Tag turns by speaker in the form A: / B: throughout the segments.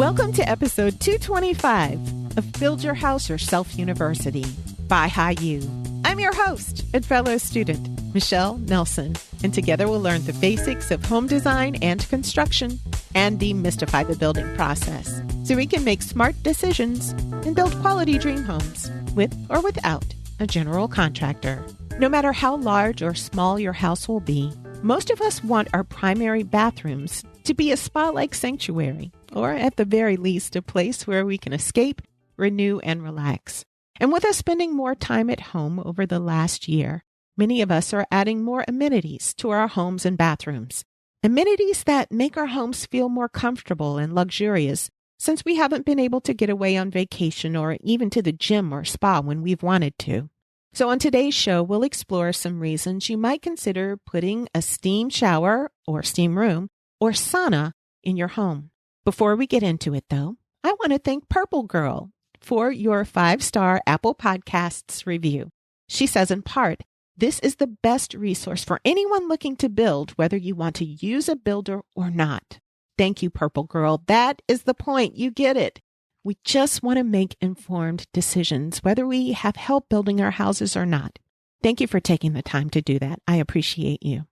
A: Welcome to episode 225 of Build Your House Yourself University by BYHYU. I'm your host and fellow student, Michelle Nelson, and together we'll learn the basics of home design and construction and demystify the building process so we can make smart decisions and build quality dream homes with or without a general contractor. No matter how large or small your house will be, most of us want our primary bathrooms to be a spa-like sanctuary, or at the very least, a place where we can escape, renew, and relax. And with us spending more time at home over the last year, many of us are adding more amenities to our homes and bathrooms. Amenities that make our homes feel more comfortable and luxurious, since we haven't been able to get away on vacation or even to the gym or spa when we've wanted to. So on today's show, we'll explore some reasons you might consider putting a steam shower or steam room or sauna in your home. Before we get into it, though, I want to thank Purple Girl for your 5-star Apple Podcasts review. She says, in part, this is the best resource for anyone looking to build, whether you want to use a builder or not. Thank you, Purple Girl. That is the point. You get it. We just want to make informed decisions, whether we have help building our houses or not. Thank you for taking the time to do that. I appreciate you.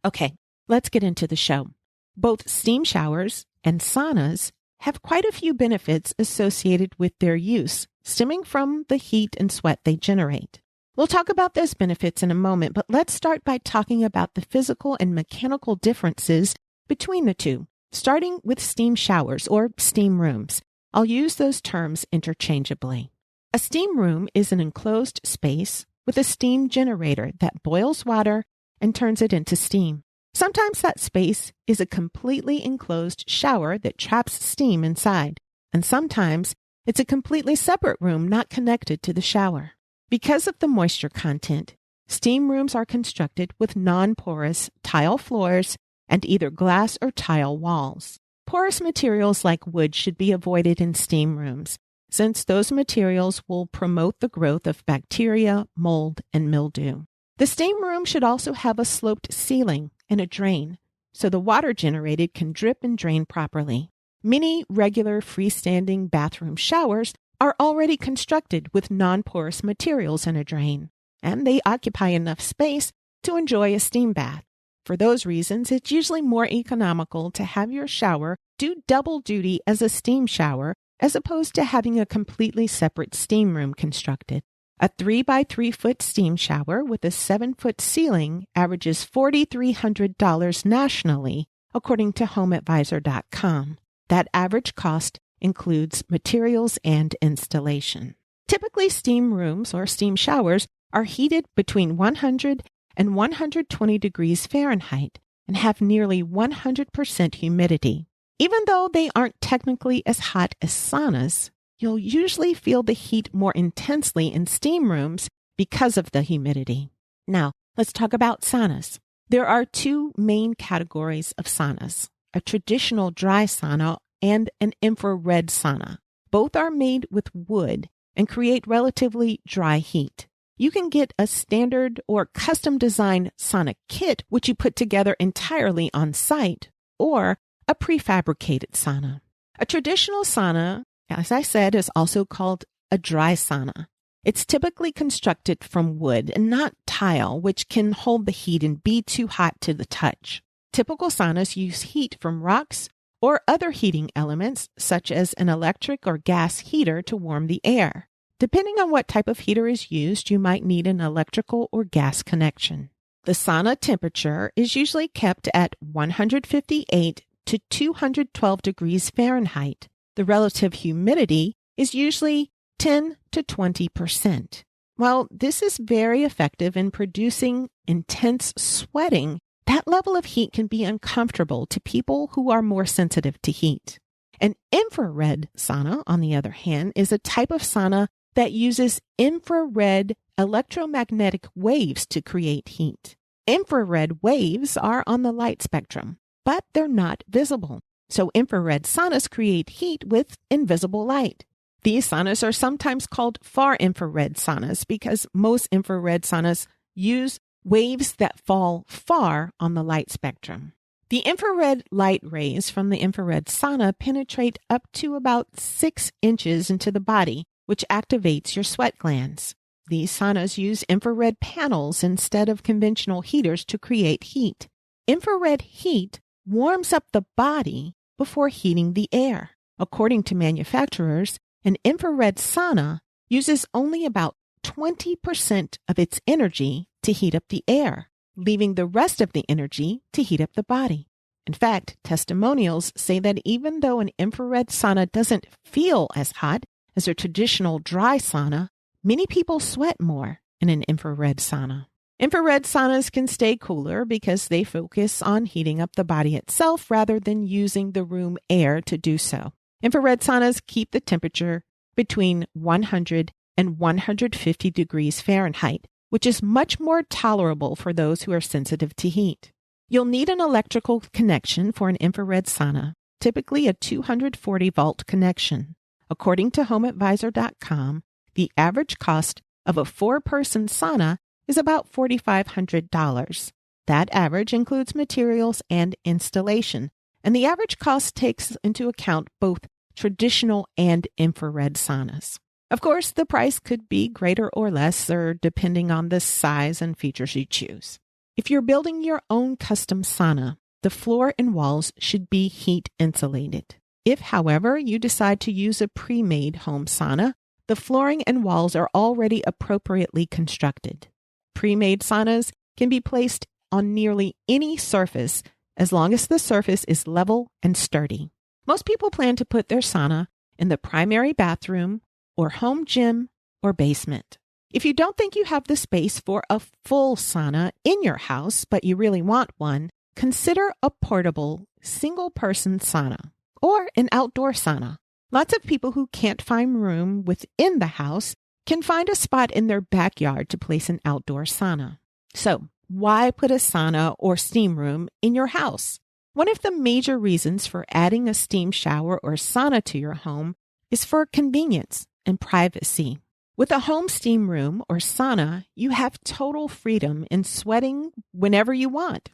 A: Okay, let's get into the show. Both steam showers and saunas have quite a few benefits associated with their use, stemming from the heat and sweat they generate. We'll talk about those benefits in a moment, but let's start by talking about the physical and mechanical differences between the two, starting with steam showers or steam rooms. I'll use those terms interchangeably. A steam room is an enclosed space with a steam generator that boils water and turns it into steam. Sometimes that space is a completely enclosed shower that traps steam inside, and sometimes it's a completely separate room not connected to the shower. Because of the moisture content, steam rooms are constructed with non-porous tile floors and either glass or tile walls. Porous materials like wood should be avoided in steam rooms, since those materials will promote the growth of bacteria, mold, and mildew. The steam room should also have a sloped ceiling and a drain, so the water generated can drip and drain properly. Many regular freestanding bathroom showers are already constructed with non-porous materials and a drain, and they occupy enough space to enjoy a steam bath. For those reasons, it's usually more economical to have your shower do double duty as a steam shower as opposed to having a completely separate steam room constructed. A 3x3 foot steam shower with a 7-foot ceiling averages $4,300 nationally, according to HomeAdvisor.com. That average cost includes materials and installation. Typically, steam rooms or steam showers are heated between 100 and 120 degrees Fahrenheit and have nearly 100% humidity. Even though they aren't technically as hot as saunas, you'll usually feel the heat more intensely in steam rooms because of the humidity. Now, let's talk about saunas. There are two main categories of saunas, a traditional dry sauna and an infrared sauna. Both are made with wood and create relatively dry heat. You can get a standard or custom-designed sauna kit, which you put together entirely on site, or a prefabricated sauna. A traditional sauna, as I said, is also called a dry sauna. It's typically constructed from wood and not tile, which can hold the heat and be too hot to the touch. Typical saunas use heat from rocks or other heating elements, such as an electric or gas heater to warm the air. Depending on what type of heater is used, you might need an electrical or gas connection. The sauna temperature is usually kept at 158 to 212 degrees Fahrenheit. The relative humidity is usually 10 to 20%. While this is very effective in producing intense sweating, that level of heat can be uncomfortable to people who are more sensitive to heat. An infrared sauna, on the other hand, is a type of sauna that uses infrared electromagnetic waves to create heat. Infrared waves are on the light spectrum, but they're not visible. So infrared saunas create heat with invisible light. These saunas are sometimes called far infrared saunas because most infrared saunas use waves that fall far on the light spectrum. The infrared light rays from the infrared sauna penetrate up to about 6 inches into the body, which activates your sweat glands. These saunas use infrared panels instead of conventional heaters to create heat. Infrared heat warms up the body before heating the air. According to manufacturers, an infrared sauna uses only about 20% of its energy to heat up the air, leaving the rest of the energy to heat up the body. In fact, testimonials say that even though an infrared sauna doesn't feel as hot as a traditional dry sauna, many people sweat more in an infrared sauna. Infrared saunas can stay cooler because they focus on heating up the body itself rather than using the room air to do so. Infrared saunas keep the temperature between 100 and 150 degrees Fahrenheit, which is much more tolerable for those who are sensitive to heat. You'll need an electrical connection for an infrared sauna, typically a 240-volt connection. According to HomeAdvisor.com, the average cost of a 4-person sauna is about $4,500. That average includes materials and installation, and the average cost takes into account both traditional and infrared saunas. Of course, the price could be greater or lesser depending on the size and features you choose. If you're building your own custom sauna, the floor and walls should be heat insulated. If, however, you decide to use a pre-made home sauna, the flooring and walls are already appropriately constructed. Pre-made saunas can be placed on nearly any surface as long as the surface is level and sturdy. Most people plan to put their sauna in the primary bathroom or home gym or basement. If you don't think you have the space for a full sauna in your house, but you really want one, consider a portable single-person sauna or an outdoor sauna. Lots of people who can't find room within the house can find a spot in their backyard to place an outdoor sauna. So, why put a sauna or steam room in your house? One of the major reasons for adding a steam shower or sauna to your home is for convenience and privacy. With a home steam room or sauna, you have total freedom in sweating whenever you want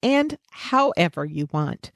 A: and however you want.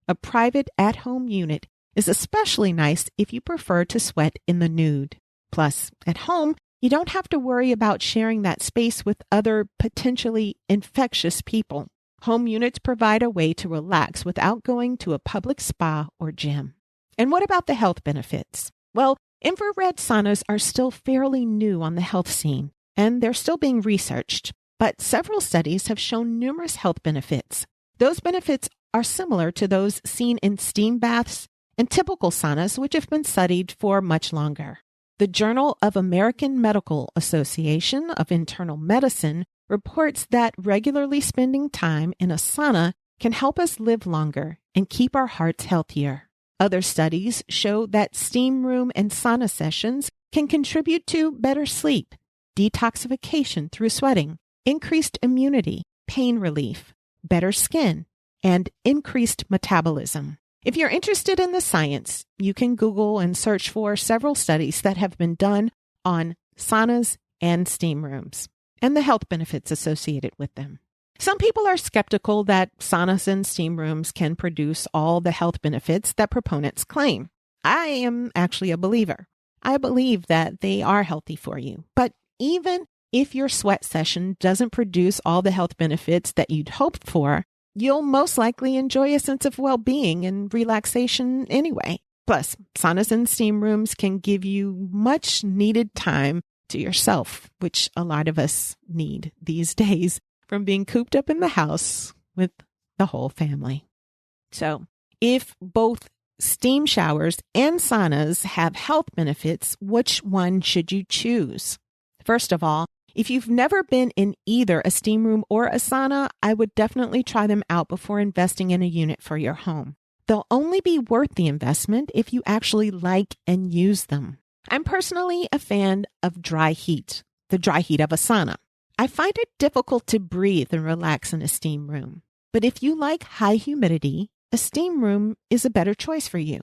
A: A private at-home unit is especially nice if you prefer to sweat in the nude. Plus, at home, you don't have to worry about sharing that space with other potentially infectious people. Home units provide a way to relax without going to a public spa or gym. And what about the health benefits? Well, infrared saunas are still fairly new on the health scene, and they're still being researched. But several studies have shown numerous health benefits. Those benefits are similar to those seen in steam baths and typical saunas, which have been studied for much longer. The Journal of American Medical Association of Internal Medicine reports that regularly spending time in a sauna can help us live longer and keep our hearts healthier. Other studies show that steam room and sauna sessions can contribute to better sleep, detoxification through sweating, increased immunity, pain relief, better skin, and increased metabolism. If you're interested in the science, you can Google and search for several studies that have been done on saunas and steam rooms and the health benefits associated with them. Some people are skeptical that saunas and steam rooms can produce all the health benefits that proponents claim. I am actually a believer. I believe that they are healthy for you. But even if your sweat session doesn't produce all the health benefits that you'd hoped for, you'll most likely enjoy a sense of well-being and relaxation anyway. Plus, saunas and steam rooms can give you much needed time to yourself, which a lot of us need these days from being cooped up in the house with the whole family. So, if both steam showers and saunas have health benefits, which one should you choose? First of all, if you've never been in either a steam room or a sauna, I would definitely try them out before investing in a unit for your home. They'll only be worth the investment if you actually like and use them. I'm personally a fan of dry heat, the dry heat of a sauna. I find it difficult to breathe and relax in a steam room. But if you like high humidity, a steam room is a better choice for you.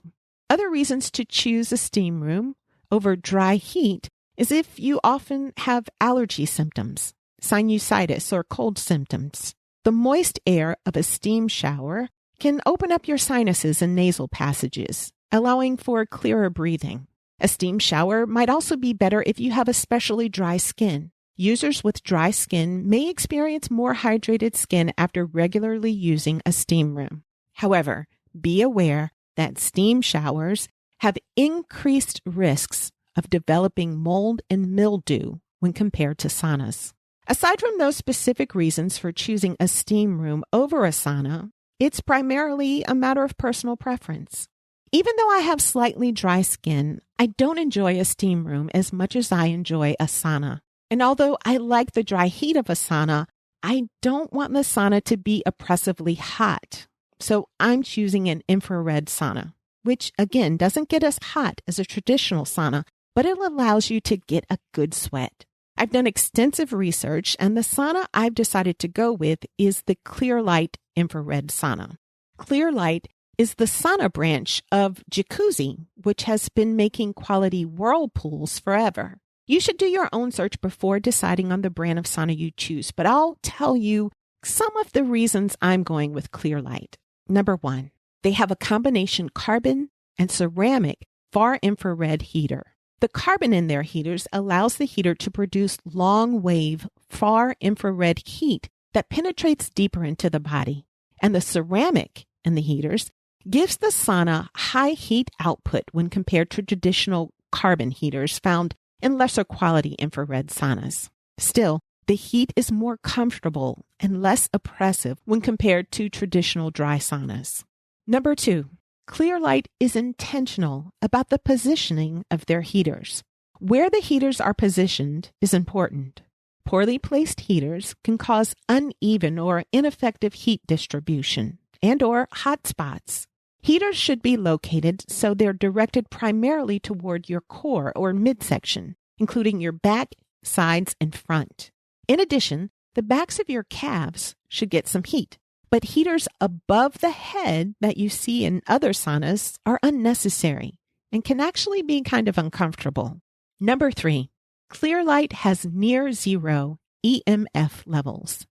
A: Other reasons to choose a steam room over dry heat is if you often have allergy symptoms, sinusitis, or cold symptoms. The moist air of a steam shower can open up your sinuses and nasal passages, allowing for clearer breathing. A steam shower might also be better if you have especially dry skin. Users with dry skin may experience more hydrated skin after regularly using a steam room. However, be aware that steam showers have increased risks of developing mold and mildew when compared to saunas. Aside from those specific reasons for choosing a steam room over a sauna, it's primarily a matter of personal preference. Even though I have slightly dry skin, I don't enjoy a steam room as much as I enjoy a sauna. And although I like the dry heat of a sauna, I don't want the sauna to be oppressively hot. So I'm choosing an infrared sauna, which again doesn't get as hot as a traditional sauna, but it allows you to get a good sweat. I've done extensive research, and the sauna I've decided to go with is the Clearlight infrared sauna. Clearlight is the sauna branch of Jacuzzi, which has been making quality whirlpools forever. You should do your own search before deciding on the brand of sauna you choose, but I'll tell you some of the reasons I'm going with Clearlight. Number 1, they have a combination carbon and ceramic far infrared heater. The carbon in their heaters allows the heater to produce long-wave far infrared heat that penetrates deeper into the body. And the ceramic in the heaters gives the sauna high heat output when compared to traditional carbon heaters found in lesser quality infrared saunas. Still, the heat is more comfortable and less oppressive when compared to traditional dry saunas. Number 2, Clearlight is intentional about the positioning of their heaters. Where the heaters are positioned is important. Poorly placed heaters can cause uneven or ineffective heat distribution and/or hot spots. Heaters should be located so they're directed primarily toward your core or midsection, including your back, sides, and front. In addition, the backs of your calves should get some heat, but heaters above the head that you see in other saunas are unnecessary and can actually be kind of uncomfortable. Number 3, Clearlight has near zero EMF levels.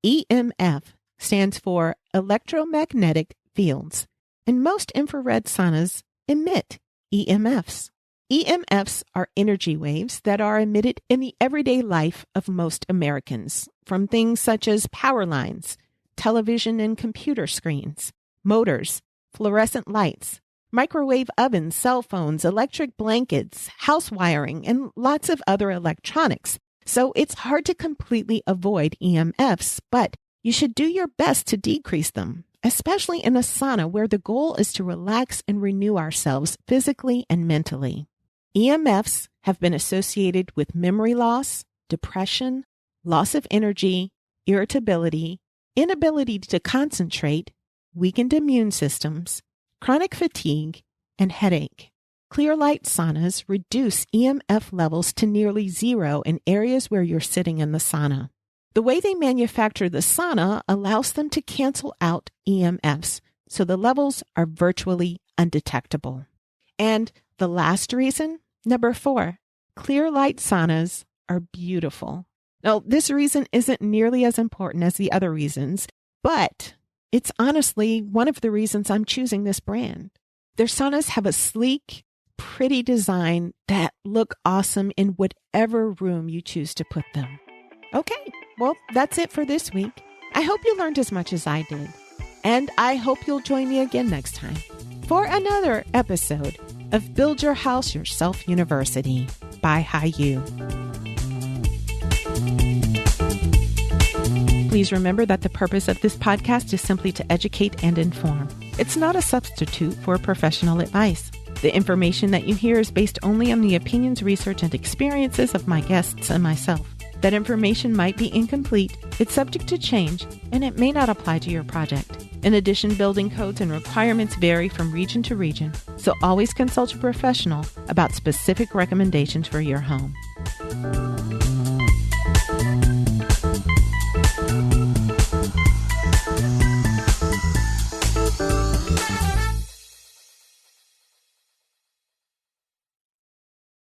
A: EMF stands for electromagnetic fields, and most infrared saunas emit EMFs. EMFs are energy waves that are emitted in the everyday life of most Americans, from things such as power lines, television and computer screens, motors, fluorescent lights, microwave ovens, cell phones, electric blankets, house wiring, and lots of other electronics. So it's hard to completely avoid EMFs, but you should do your best to decrease them, especially in a sauna where the goal is to relax and renew ourselves physically and mentally. EMFs have been associated with memory loss, depression, loss of energy, irritability, inability to concentrate, weakened immune systems, chronic fatigue, and headache. Clearlight saunas reduce EMF levels to nearly zero in areas where you're sitting in the sauna. The way they manufacture the sauna allows them to cancel out EMFs, so the levels are virtually undetectable. And the last reason, number 4, Clearlight saunas are beautiful. Now, this reason isn't nearly as important as the other reasons, but it's honestly one of the reasons I'm choosing this brand. Their saunas have a sleek, pretty design that look awesome in whatever room you choose to put them. Okay, well, that's it for this week. I hope you learned as much as I did, and I hope you'll join me again next time for another episode of Build Your House Yourself University by BYHYU. Please remember that the purpose of this podcast is simply to educate and inform. It's not a substitute for professional advice. The information that you hear is based only on the opinions, research, and experiences of my guests and myself. That information might be incomplete, it's subject to change, and it may not apply to your project. In addition, building codes and requirements vary from region to region, so always consult a professional about specific recommendations for your home.